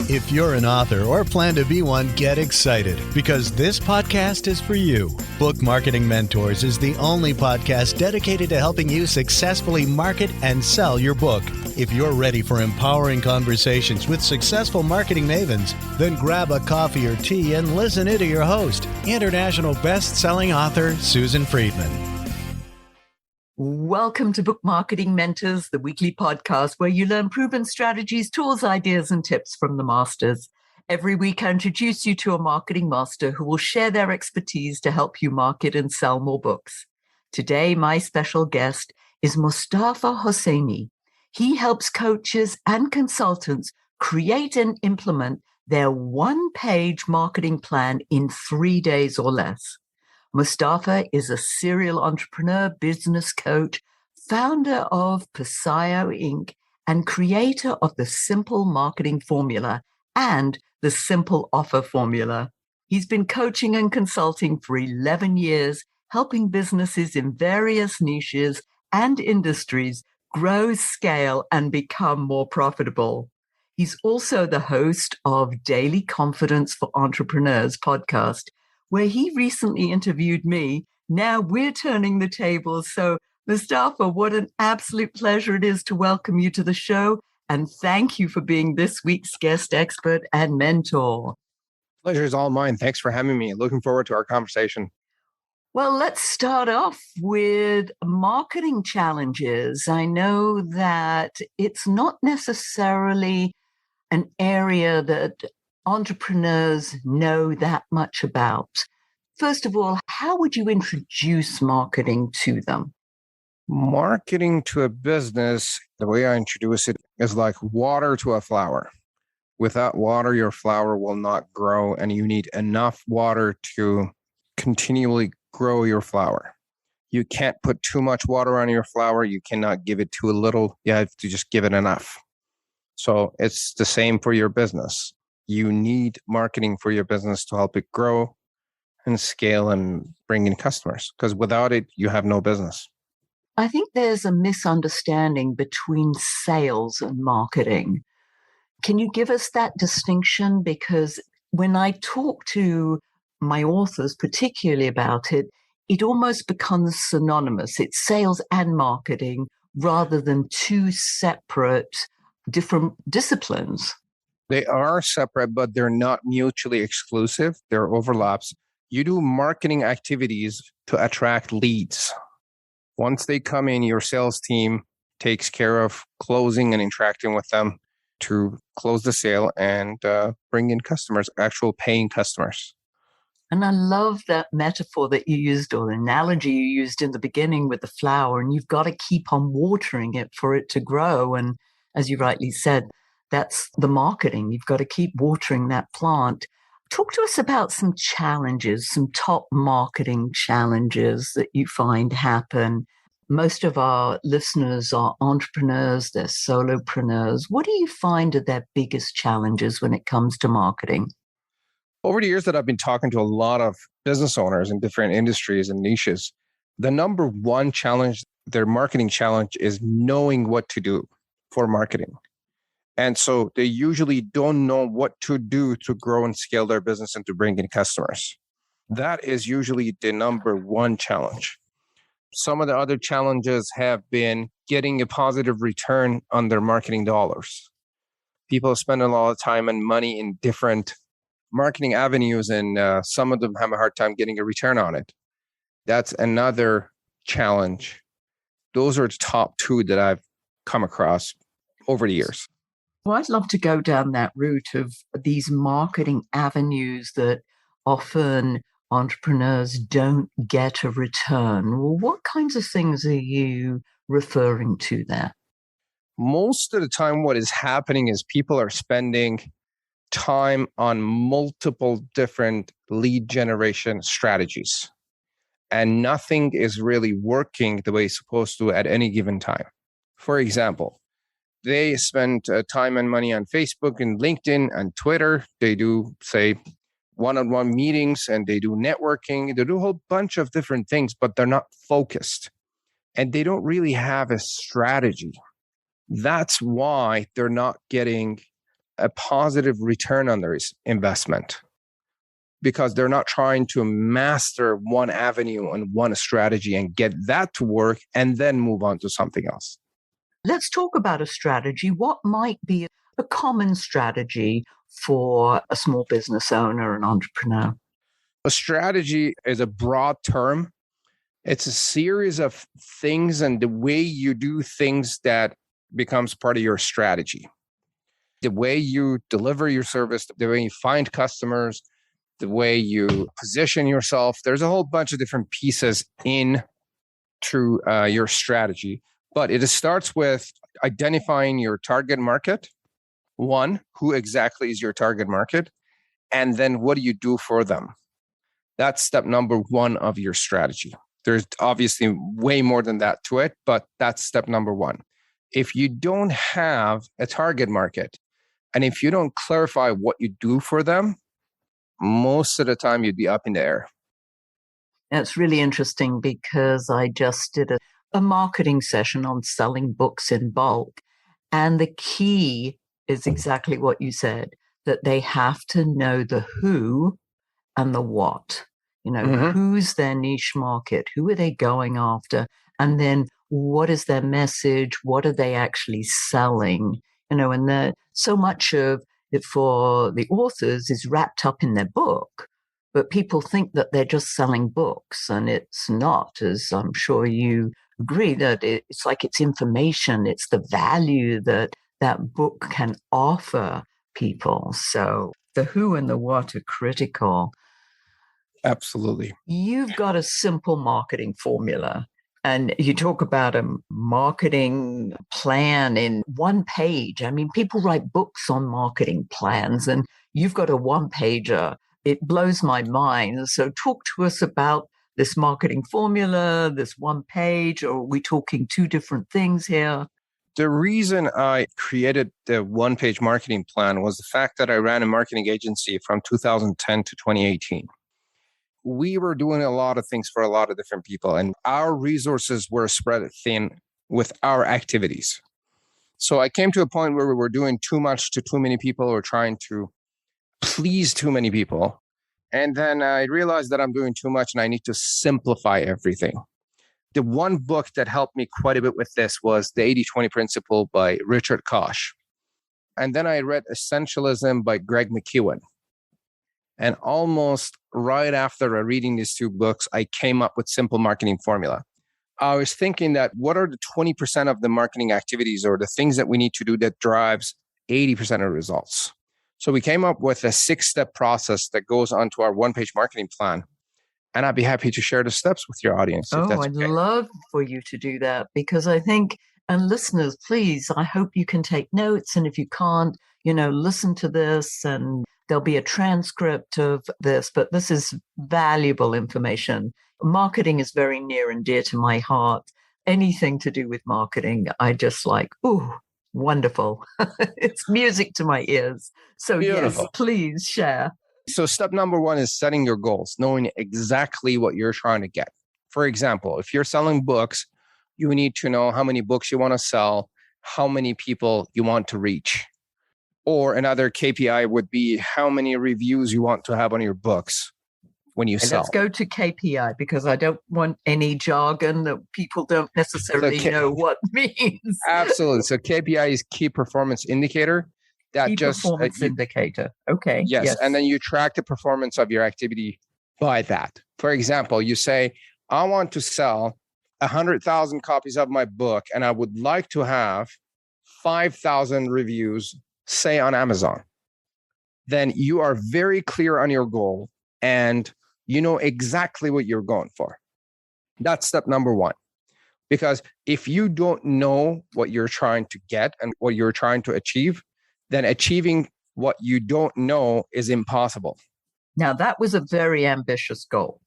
If you're an author or plan to be one, get excited because this podcast is for you. Book Marketing Mentors is the only podcast dedicated to helping you successfully market and sell your book. If you're ready for empowering conversations with successful marketing mavens, then grab a coffee or tea and listen in to your host, international best-selling author Susan Friedmann. Welcome to Book Marketing Mentors, the weekly podcast where you learn proven strategies, tools, ideas, and tips from the masters. Every week, I introduce you to a marketing master who will share their expertise to help you market and sell more books. Today, my special guest is Mostafa Hosseini. He helps coaches and consultants create and implement their one-page marketing plan in 3 days or less. Mostafa is a serial entrepreneur, business coach, founder of Pasio Inc., and creator of the Simple Marketing Formula and the Simple Offer Formula. He's been coaching and consulting for 11 years, helping businesses in various niches and industries grow, scale, and become more profitable. He's also the host of Daily Confidence for Entrepreneurs podcast, where he recently interviewed me. Now we're turning the tables. So, Mostafa, what an absolute pleasure it is to welcome you to the show. And thank you for being this week's guest expert and mentor. Pleasure is all mine. Thanks for having me. Looking forward to our conversation. Well, let's start off with marketing challenges. I know that it's not necessarily an area that entrepreneurs know that much about. First of all, how would you introduce marketing to them? Marketing to a business, the way I introduce it is like water to a flower. Without water, your flower will not grow, and you need enough water to continually grow your flower. You can't put too much water on your flower. You cannot give it too little. You have to just give it enough. So it's the same for your business. You need marketing for your business to help it grow and scale and bring in customers, because without it, you have no business. I think there's a misunderstanding between sales and marketing. Can you give us that distinction? Because when I talk to my authors, particularly about it, it almost becomes synonymous. It's sales and marketing rather than two separate, different disciplines. They are separate, but they're not mutually exclusive. There are overlaps. You do marketing activities to attract leads. Once they come in, your sales team takes care of closing and interacting with them to close the sale and bring in customers, actual paying customers. And I love that metaphor that you used, or the analogy you used in the beginning with the flower, and you've got to keep on watering it for it to grow. And as you rightly said, that's the marketing. You've got to keep watering that plant. Talk to us about some challenges, some top marketing challenges that you find happen. Most of our listeners are entrepreneurs, they're solopreneurs. What do you find are their biggest challenges when it comes to marketing? Over the years that I've been talking to a lot of business owners in different industries and niches, the number one challenge, their marketing challenge, is knowing what to do for marketing. And so they usually don't know what to do to grow and scale their business and to bring in customers. That is usually the number one challenge. Some of the other challenges have been getting a positive return on their marketing dollars. People spend a lot of time and money in different marketing avenues, and some of them have a hard time getting a return on it. That's another challenge. Those are the top two that I've come across over the years. Well, I'd love to go down that route of these marketing avenues that often entrepreneurs don't get a return. Well, what kinds of things are you referring to there? Most of the time, what is happening is people are spending time on multiple different lead generation strategies, and nothing is really working the way it's supposed to at any given time. For example, they spend time and money on Facebook and LinkedIn and Twitter. They do, say, one-on-one meetings, and they do networking. They do a whole bunch of different things, but they're not focused. And they don't really have a strategy. That's why they're not getting a positive return on their investment because they're not trying to master one avenue and one strategy and get that to work and then move on to something else. Let's talk about a strategy. What might be a common strategy for a small business owner, an entrepreneur? A strategy is a broad term. It's a series of things and the way you do things that becomes part of your strategy. The way you deliver your service, the way you find customers, the way you position yourself. There's a whole bunch of different pieces in to your strategy. But it starts with identifying your target market. One, who exactly is your target market? And then what do you do for them? That's step number one of your strategy. There's obviously way more than that to it, but that's step number one. If you don't have a target market, and if you don't clarify what you do for them, most of the time you'd be up in the air. It's really interesting because I just did a marketing session on selling books in bulk. And the key is exactly what you said, that they have to know the who and the what. Who's their niche market? Who are they going after? And then what is their message? What are they actually selling? And so much of it for the authors is wrapped up in their book, but people think that they're just selling books, and it's not, as I'm sure you agree, that it's like it's information, it's the value that that book can offer people. So the who and the what are critical. Absolutely. You've got a simple marketing formula, and you talk about a marketing plan in one page. I mean, people write books on marketing plans, and you've got a one-pager. It blows my mind. So talk to us about this marketing formula, this one page, or are we talking two different things here? The reason I created the one-page marketing plan was the fact that I ran a marketing agency from 2010 to 2018. We were doing a lot of things for a lot of different people, and our resources were spread thin with our activities. So I came to a point where we were doing too much to too many people or trying to please too many people. And then I realized that I'm doing too much and I need to simplify everything. The one book that helped me quite a bit with this was The 80-20 Principle by Richard Koch. And then I read Essentialism by Greg McKeown. And almost right after reading these two books, I came up with Simple Marketing Formula. I was thinking that what are the 20% of the marketing activities or the things that we need to do that drives 80% of the results? So we came up with a 6-step process that goes onto our one-page marketing plan. And I'd be happy to share the steps with your audience. I'd love for you to do that, because I think, and listeners, please, I hope you can take notes. And if you can't, listen to this, and there'll be a transcript of this, but this is valuable information. Marketing is very near and dear to my heart. Anything to do with marketing, I just like, ooh, wonderful. It's music to my ears. So Beautiful. Yes, please share. So step number one is setting your goals, knowing exactly what you're trying to get. For example, if you're selling books, you need to know how many books you want to sell, how many people you want to reach. Or another KPI would be how many reviews you want to have on your books when you sell. Let's go to KPI, because I don't want any jargon that people don't necessarily know what means. Absolutely. So KPI is key performance indicator. Performance indicator. Okay. Yes. And then you track the performance of your activity by that. For example, you say, I want to sell 100,000 copies of my book, and I would like to have 5,000 reviews, say on Amazon. Then you are very clear on your goal and you know exactly what you're going for. That's step number one. Because if you don't know what you're trying to get and what you're trying to achieve, then achieving what you don't know is impossible. Now, that was a very ambitious goal.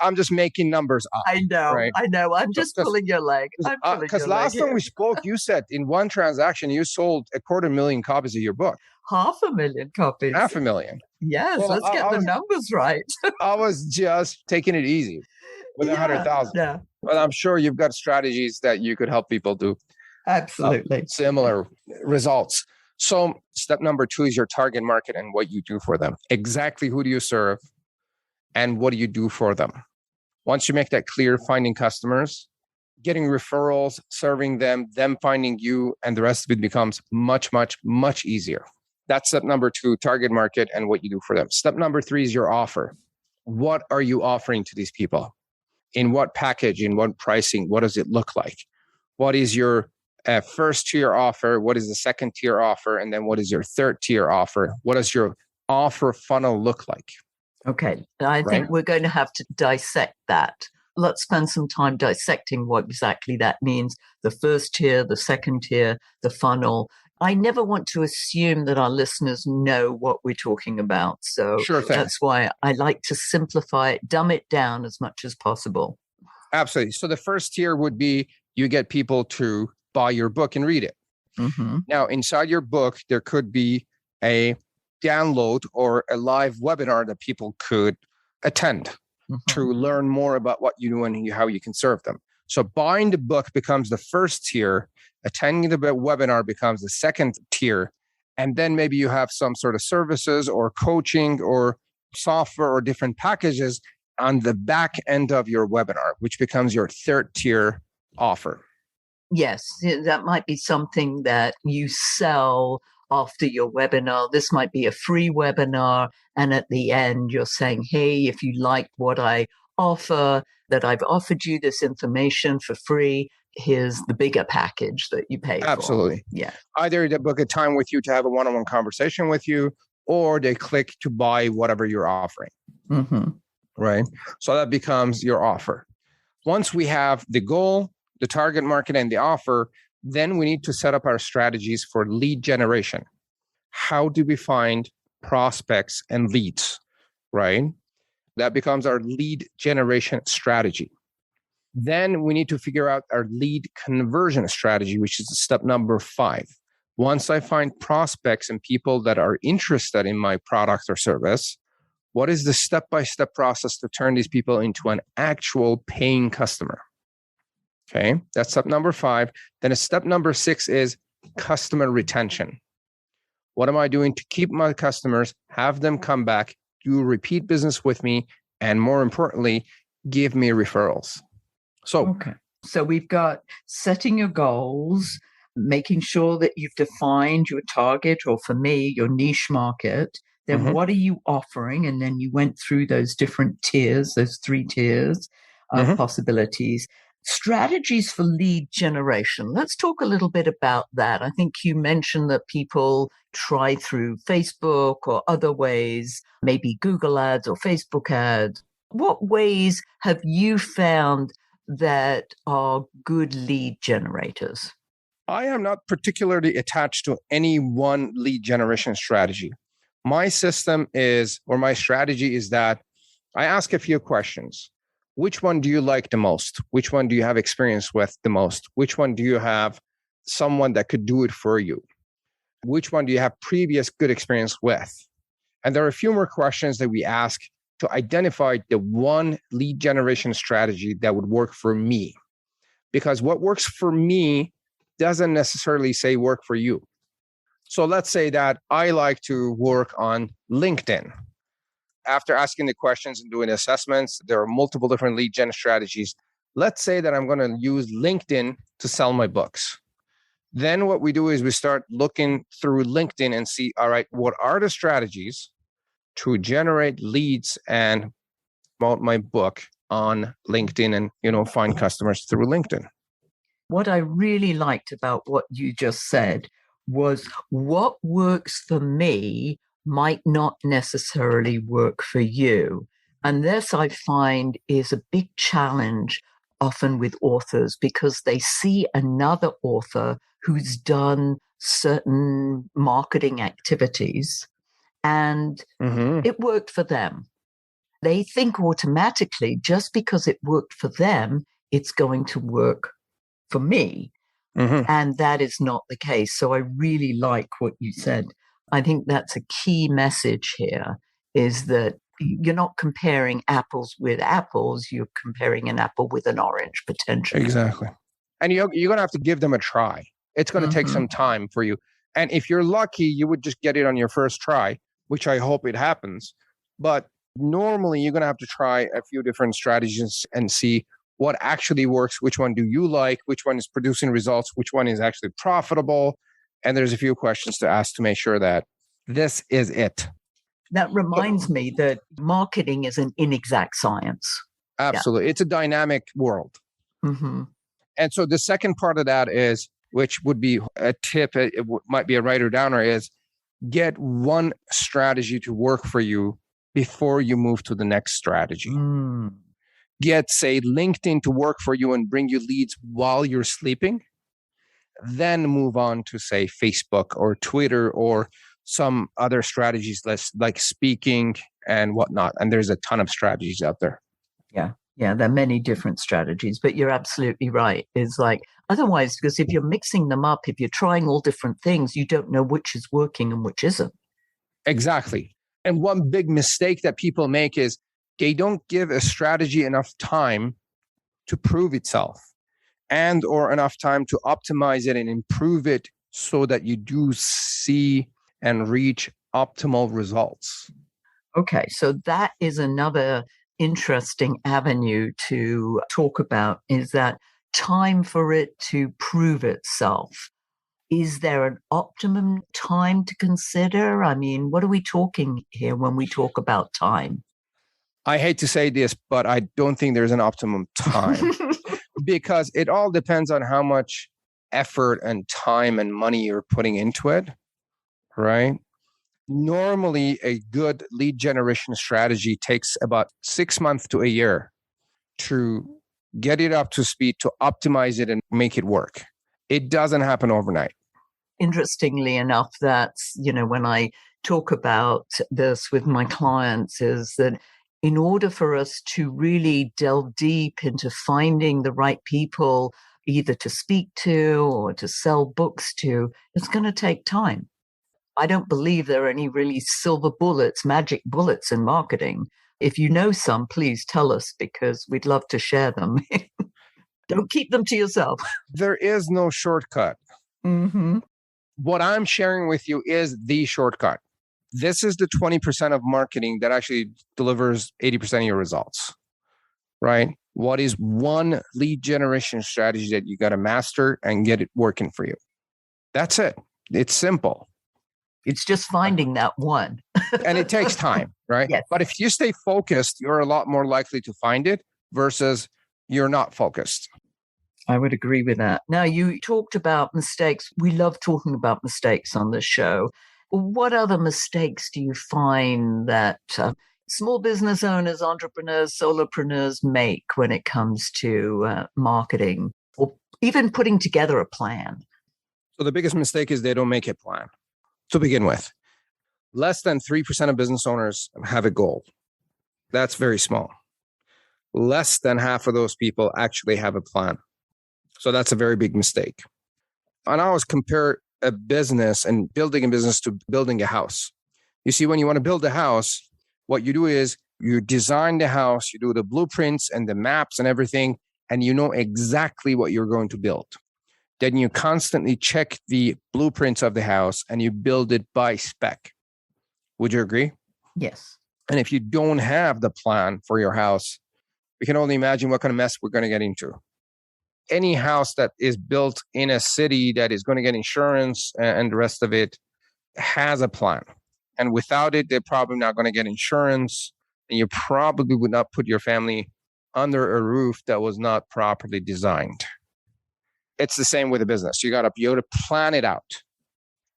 I'm just making numbers up. I know, right? I'm just pulling your leg. Because last time we spoke, you said in one transaction, you sold 250,000 copies of your book. 500,000 copies. 500,000. Yes, well, let's get the numbers right. I was just taking it easy with 100,000. Yeah. But I'm sure you've got strategies that you could help people do. Absolutely. Similar results. So step number 2 is your target market and what you do for them. Exactly who do you serve and what do you do for them? Once you make that clear, finding customers, getting referrals, serving them finding you, and the rest of it becomes much, much, much easier. That's step number 2, target market and what you do for them. Step number 3 is your offer. What are you offering to these people? In what package, in what pricing, what does it look like? What is your first tier offer? What is the second tier offer? And then what is your third tier offer? What does your offer funnel look like? Okay, I think we're going to have to dissect that. Let's spend some time dissecting what exactly that means. The first tier, the second tier, the funnel. I never want to assume that our listeners know what we're talking about. So Sure thing. That's why I like to simplify it, dumb it down as much as possible. Absolutely. So the first tier would be you get people to buy your book and read it. Mm-hmm. Now, inside your book, there could be a download or a live webinar that people could attend to learn more about what you do and how you can serve them. So buying the book becomes the first tier, attending the webinar becomes the second tier, and then maybe you have some sort of services or coaching or software or different packages on the back end of your webinar, which becomes your third tier offer. Yes, that might be something that you sell after your webinar. This might be a free webinar. And at the end, you're saying, hey, if you like what I offer, that I've offered you this information for free, here's the bigger package that you pay for. Absolutely. Yeah. Either they book a time with you to have a one-on-one conversation with you, or they click to buy whatever you're offering. Mm-hmm. Right? So that becomes your offer. Once we have the goal, the target market, and the offer, then we need to set up our strategies for lead generation. How do we find prospects and leads, right? That becomes our lead generation strategy. Then we need to figure out our lead conversion strategy, which is step number 5. Once I find prospects and people that are interested in my product or service, what is the step-by-step process to turn these people into an actual paying customer? Okay, that's step number 5. Then step number 6 is customer retention. What am I doing to keep my customers, have them come back, do repeat business with me, and more importantly, give me referrals? So we've got setting your goals, making sure that you've defined your target, or for me, your niche market. Then what are you offering? And then you went through those different tiers, those 3 tiers of possibilities. Strategies for lead generation. Let's talk a little bit about that. I think you mentioned that people try through Facebook or other ways, maybe Google ads or Facebook ads. What ways have you found that are good lead generators? I am not particularly attached to any one lead generation strategy. My system is, or my strategy is that I ask a few questions. Which one do you like the most? Which one do you have experience with the most? Which one do you have someone that could do it for you? Which one do you have previous good experience with? And there are a few more questions that we ask to identify the one lead generation strategy that would work for me. Because what works for me doesn't necessarily say work for you. So let's say that I like to work on LinkedIn. After asking the questions and doing assessments, there are multiple different lead gen strategies. Let's say that I'm going to use LinkedIn to sell my books. Then what we do is we start looking through LinkedIn and see, all right, what are the strategies to generate leads and promote my book on LinkedIn and, find customers through LinkedIn. What I really liked about what you just said was what works for me might not necessarily work for you. And this I find is a big challenge often with authors, because they see another author who's done certain marketing activities and it worked for them. They think automatically, just because it worked for them, it's going to work for me. And that is not the case. So I really like what you said. I think that's a key message here, is that you're not comparing apples with apples. You're comparing an apple with an orange, potentially. Exactly. And you're going to have to give them a try. It's going to take some time for you. And if you're lucky, you would just get it on your first try, which I hope it happens. But normally, you're going to have to try a few different strategies and see what actually works, which one do you like, which one is producing results, which one is actually profitable. And there's a few questions to ask to make sure that this is it. That reminds me that marketing is an inexact science. Absolutely. Yeah. It's a dynamic world. Mm-hmm. And so the second part of that is, which would be a tip, it might be a writer downer, is get one strategy to work for you before you move to the next strategy. Get, say, LinkedIn to work for you and bring you leads while you're sleeping. Then move on to, say, Facebook or Twitter or some other strategies like speaking and whatnot. And there's a ton of strategies out there. Yeah, there are many different strategies, but you're absolutely right. It's like, otherwise, because if you're mixing them up, if you're trying all different things, you don't know which is working and which isn't. Exactly. And one big mistake that people make is they don't give a strategy enough time to prove itself and or enough time to optimize it and improve it so that you do see and reach optimal results. Okay, so that is another interesting avenue to talk about, is that time for it to prove itself. Is there an optimum time to consider? I mean, what are we talking here when we talk about time? I hate to say this, but I don't think there's an optimum time because it all depends on how much effort and time and money you're putting into it, right? Normally, a good lead generation strategy takes about 6 months to a year to get it up to speed, to optimize it and make it work. It doesn't happen overnight. Interestingly enough, that's, when I talk about this with my clients, is that in order for us to really delve deep into finding the right people, either to speak to or to sell books to, it's going to take time. I don't believe there are any really silver bullets, magic bullets in marketing. If you know some, please tell us because we'd love to share them. Don't keep them to yourself. There is no shortcut. Mm-hmm. What I'm sharing with you is the shortcut. This is the 20% of marketing that actually delivers 80% of your results, right? What is one lead generation strategy that you got to master and get it working for you? That's it. It's simple. It's just finding that one. And it takes time, right? Yes. But if you stay focused, you're a lot more likely to find it versus you're not focused. I would agree with that. Now, you talked about mistakes. We love talking about mistakes on this show. What other mistakes do you find that small business owners, entrepreneurs, solopreneurs make when it comes to marketing or even putting together a plan? So the biggest mistake is they don't make a plan. To begin with, less than 3% of business owners have a goal. That's very small. Less than half of those people actually have a plan. So that's a very big mistake. And I always compare a business and building a business to building a house. You see, when you want to build a house, what you do is you design the house, you do the blueprints and the maps and everything, and you know exactly what you're going to build. Then you constantly check the blueprints of the house and you build it by spec. Would you agree? Yes. And if you don't have the plan for your house, we can only imagine what kind of mess we're going to get into. Any house that is built in a city that is going to get insurance and the rest of it has a plan. And without it, they're probably not going to get insurance. And you probably would not put your family under a roof that was not properly designed. It's the same with a business. You got to plan it out.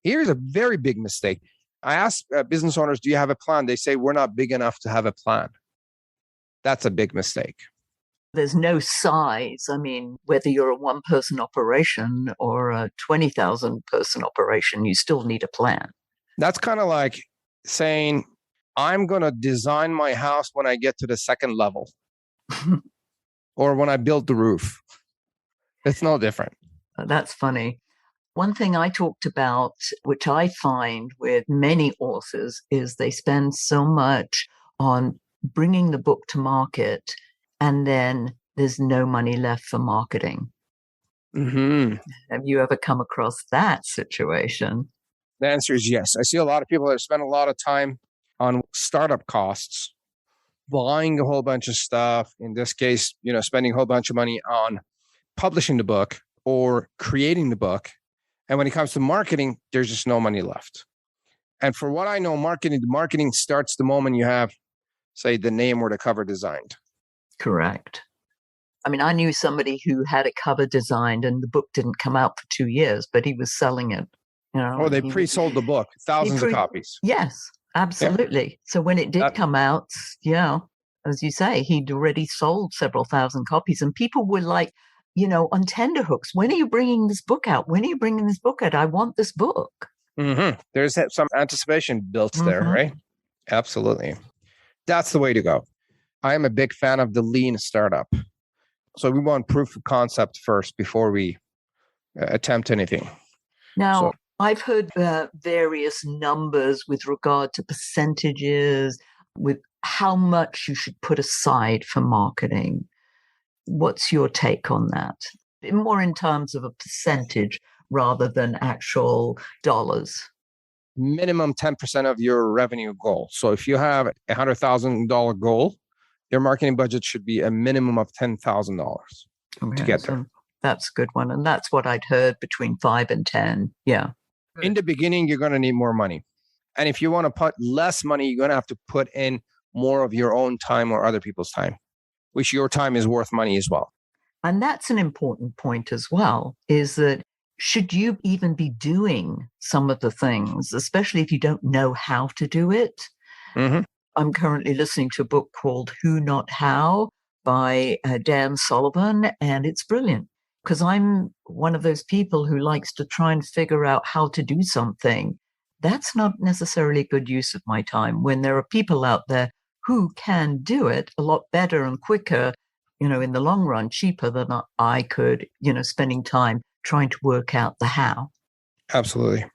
Here's a very big mistake. I ask business owners, do you have a plan? They say, we're not big enough to have a plan. That's a big mistake. There's no size. I mean, whether you're a one-person operation or a 20,000-person operation, you still need a plan. That's kind of like saying, I'm going to design my house when I get to the second level or when I build the roof. It's no different. That's funny. One thing I talked about, which I find with many authors, is they spend so much on bringing the book to market and then there's no money left for marketing. Mm-hmm. Have you ever come across that situation? The answer is yes. I see a lot of people that spend a lot of time on startup costs, buying a whole bunch of stuff. In this case, spending a whole bunch of money on publishing the book or creating the book. And when it comes to marketing, there's just no money left. And for what I know, marketing starts the moment you have, say, the name or the cover designed. Correct. I mean, I knew somebody who had a cover designed and the book didn't come out for 2 years, but he was selling it. Oh, they pre-sold the book, thousands of copies. Yes, absolutely. Yeah. So when it did come out, as you say, he'd already sold several thousand copies, and people were like, on tenterhooks, when are you bringing this book out? When are you bringing this book out? I want this book. Mm-hmm. There's some anticipation built there, right? Absolutely. That's the way to go. I am a big fan of the lean startup. So we want proof of concept first before we attempt anything. Now, I've heard various numbers with regard to percentages, with how much you should put aside for marketing. What's your take on that? More in terms of a percentage rather than actual dollars. Minimum 10% of your revenue goal. So if you have a $100,000 goal, your marketing budget should be a minimum of $10,000 to get there. That's a good one. And that's what I'd heard, between 5 and 10. Yeah. In the beginning, you're going to need more money. And if you want to put less money, you're going to have to put in more of your own time or other people's time, which your time is worth money as well. And that's an important point as well, is that should you even be doing some of the things, especially if you don't know how to do it? Mm-hmm. I'm currently listening to a book called Who Not How by Dan Sullivan, and it's brilliant because I'm one of those people who likes to try and figure out how to do something. That's not necessarily a good use of my time when there are people out there who can do it a lot better and quicker, in the long run, cheaper than I could, spending time trying to work out the how. Absolutely.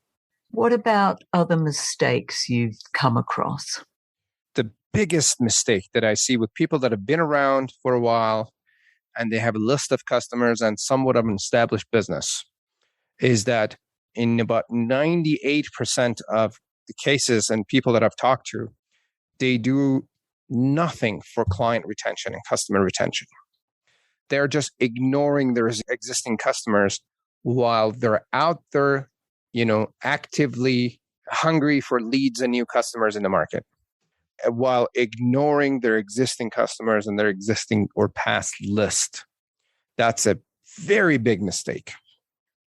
What about other mistakes you've come across? The biggest mistake that I see with people that have been around for a while and they have a list of customers and somewhat of an established business is that in about 98% of the cases and people that I've talked to, they do nothing for client retention and customer retention. They're just ignoring their existing customers while they're out there, actively hungry for leads and new customers in the market, while ignoring their existing customers and their existing or past list. That's a very big mistake.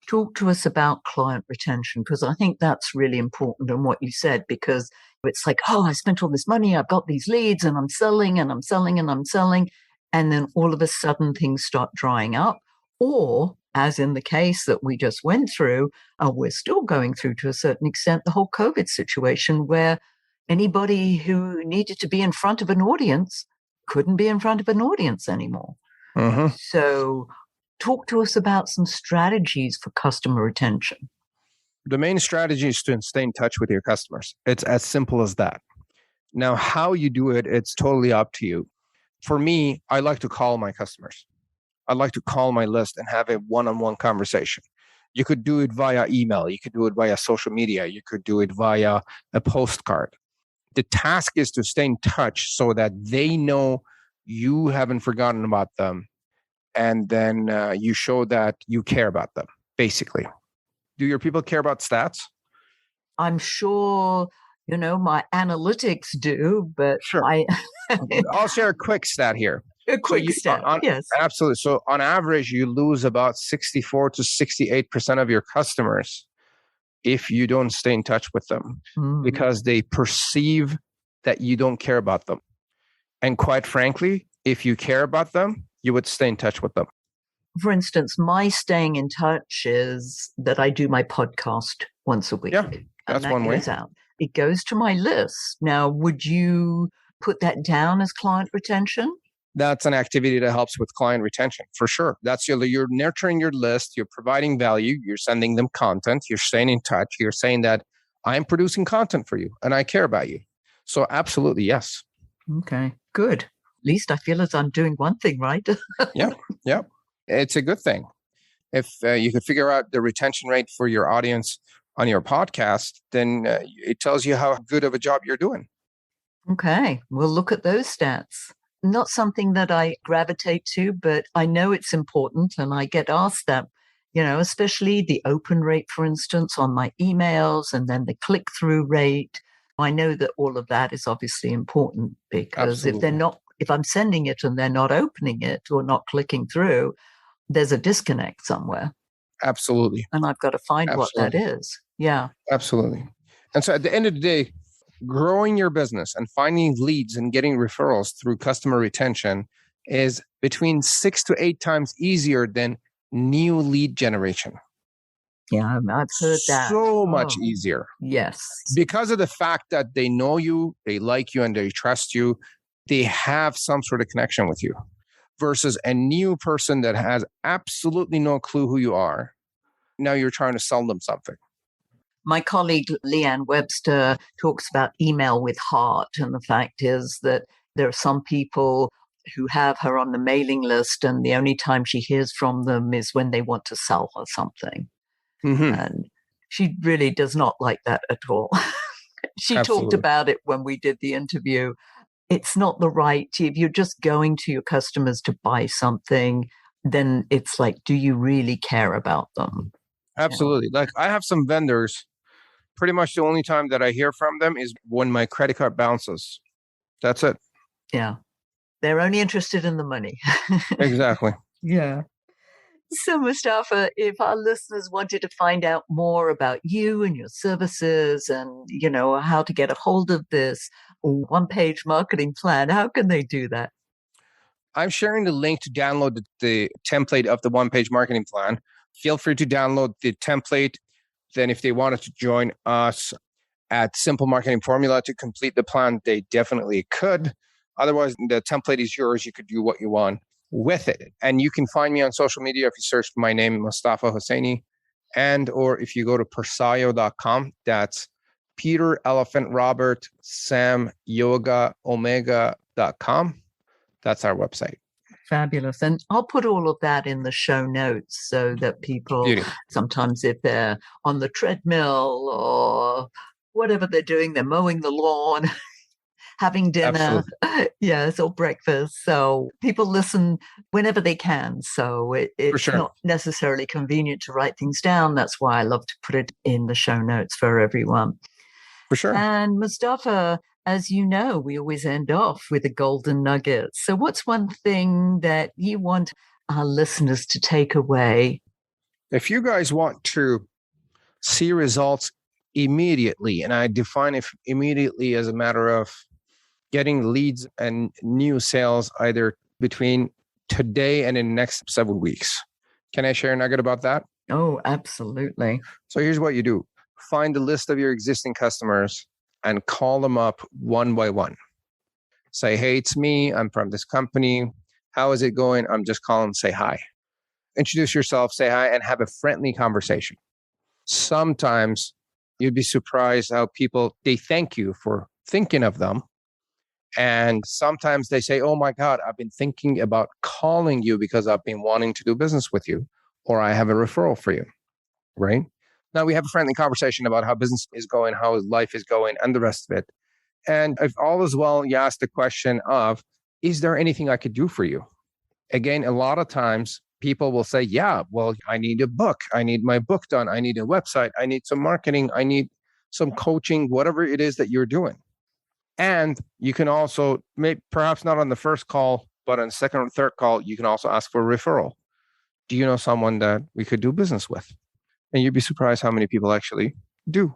Talk to us about client retention, because I think that's really important in what you said, because it's like, I spent all this money, I've got these leads and I'm selling and I'm selling and I'm selling. And then all of a sudden things start drying up. Or, as in the case that we just went through, we're still going through to a certain extent the whole COVID situation, where anybody who needed to be in front of an audience couldn't be in front of an audience anymore. Mm-hmm. So talk to us about some strategies for customer retention. The main strategy is to stay in touch with your customers. It's as simple as that. Now, how you do it, it's totally up to you. For me, I like to call my customers. I like to call my list and have a one-on-one conversation. You could do it via email. You could do it via social media. You could do it via a postcard. The task is to stay in touch so that they know you haven't forgotten about them. And then you show that you care about them, basically. Do your people care about stats? I'm sure, my analytics do, but sure. I'll share a quick stat here. A quick stat, yes. Absolutely. So on average, you lose about 64 to 68% of your customers if you don't stay in touch with them because they perceive that you don't care about them. And quite frankly, if you care about them, you would stay in touch with them. For instance, my staying in touch is that I do my podcast once a week. Yeah, that's one way. It goes to my list. Now, would you put that down as client retention? That's an activity that helps with client retention, for sure. That's you're nurturing your list, you're providing value, you're sending them content, you're staying in touch, you're saying that I'm producing content for you and I care about you. So absolutely, yes. Okay, good. At least I feel as I'm doing one thing right. Yeah. It's a good thing. If you could figure out the retention rate for your audience on your podcast, then it tells you how good of a job you're doing. Okay, we'll look at those stats. Not something that I gravitate to, but I know it's important and I get asked that, especially the open rate, for instance, on my emails and then the click-through rate. I know that all of that is obviously important because Absolutely. if I'm sending it and they're not opening it or not clicking through, there's a disconnect somewhere. Absolutely. And I've got to find what that is. Yeah. Absolutely. And so at the end of the day, growing your business and finding leads and getting referrals through customer retention is between 6 to 8 times easier than new lead generation. Yeah, I've heard that. So much easier. Yes. Because of the fact that they know you, they like you, and they trust you, they have some sort of connection with you versus a new person that has absolutely no clue who you are. Now you're trying to sell them something. My colleague Leanne Webster talks about email with heart. And the fact is that there are some people who have her on the mailing list and the only time she hears from them is when they want to sell her something. Mm-hmm. And she really does not like that at all. She Absolutely. talked about it when we did the interview. It's not the right, if you're just going to your customers to buy something, then it's like, do you really care about them? Absolutely. Like I have some vendors, pretty much the only time that I hear from them is when my credit card bounces. That's it. Yeah. They're only interested in the money. Exactly. Yeah. So, Mostafa, if our listeners wanted to find out more about you and your services and, how to get a hold of this one-page marketing plan, how can they do that? I'm sharing the link to download the template of the one-page marketing plan. Feel free to download the template. Then if they wanted to join us at Simple Marketing Formula to complete the plan, they definitely could. Otherwise, the template is yours. You could do what you want with it. And you can find me on social media if you search my name, Mostafa Hosseini, or if you go to persayo.com, that's Peter, Elephant, Robert, Sam, Yoga, Omega.com. That's our website. Fabulous. And I'll put all of that in the show notes so that people, sometimes if they're on the treadmill or whatever they're doing, they're mowing the lawn, having dinner, yes, or breakfast. So people listen whenever they can. So it's not necessarily convenient to write things down. That's why I love to put it in the show notes for everyone. For sure. And Mostafa, as you know, we always end off with a golden nugget. So what's one thing that you want our listeners to take away? If you guys want to see results immediately, and I define it immediately as a matter of getting leads and new sales either between today and in the next 7 weeks. Can I share a nugget about that? Oh, absolutely. So here's what you do. Find a list of your existing customers and call them up one by one. Say, hey, it's me. I'm from this company. How is it going? I'm just calling, say hi. Introduce yourself, say hi, and have a friendly conversation. Sometimes you'd be surprised how people, they thank you for thinking of them. And sometimes they say, oh my God, I've been thinking about calling you because I've been wanting to do business with you, or I have a referral for you, right? Now we have a friendly conversation about how business is going, how life is going, and the rest of it. And if all is well, you ask the question of, is there anything I could do for you? Again, a lot of times people will say, yeah, well, I need a book. I need my book done. I need a website. I need some marketing. I need some coaching, whatever it is that you're doing. And you can also, perhaps not on the first call, but on the second or third call, you can also ask for a referral. Do you know someone that we could do business with? And you'd be surprised how many people actually do.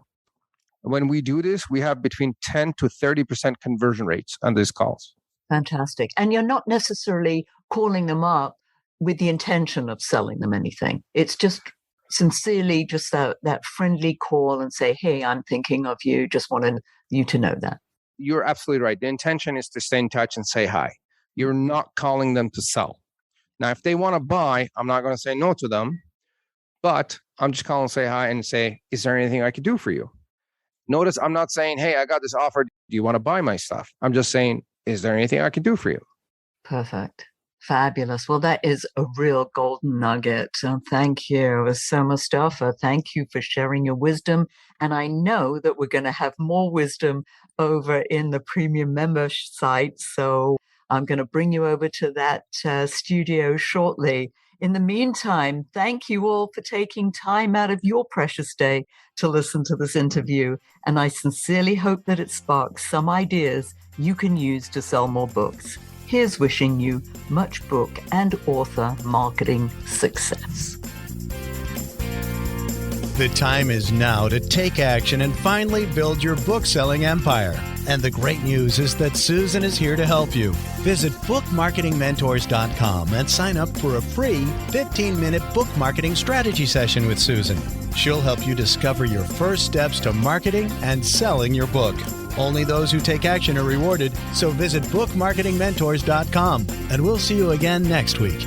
When we do this, we have between 10 to 30% conversion rates on these calls. Fantastic. And you're not necessarily calling them up with the intention of selling them anything. It's just sincerely just that friendly call and say, hey, I'm thinking of you. Just wanted you to know that. You're absolutely right. The intention is to stay in touch and say hi. You're not calling them to sell. Now, if they want to buy, I'm not going to say no to them, but I'm just calling to say hi and say, is there anything I could do for you? Notice I'm not saying, hey, I got this offer. Do you want to buy my stuff? I'm just saying, is there anything I can do for you? Perfect. Fabulous. Well, that is a real golden nugget. Thank you. So, Mostafa, thank you for sharing your wisdom. And I know that we're going to have more wisdom over in the premium member site. So I'm going to bring you over to that studio shortly. In the meantime, thank you all for taking time out of your precious day to listen to this interview. And I sincerely hope that it sparks some ideas you can use to sell more books. Here's wishing you much book and author marketing success. The time is now to take action and finally build your book-selling empire. And the great news is that Susan is here to help you. Visit bookmarketingmentors.com and sign up for a free 15-minute book marketing strategy session with Susan. She'll help you discover your first steps to marketing and selling your book. Only those who take action are rewarded, so visit bookmarketingmentors.com, and we'll see you again next week.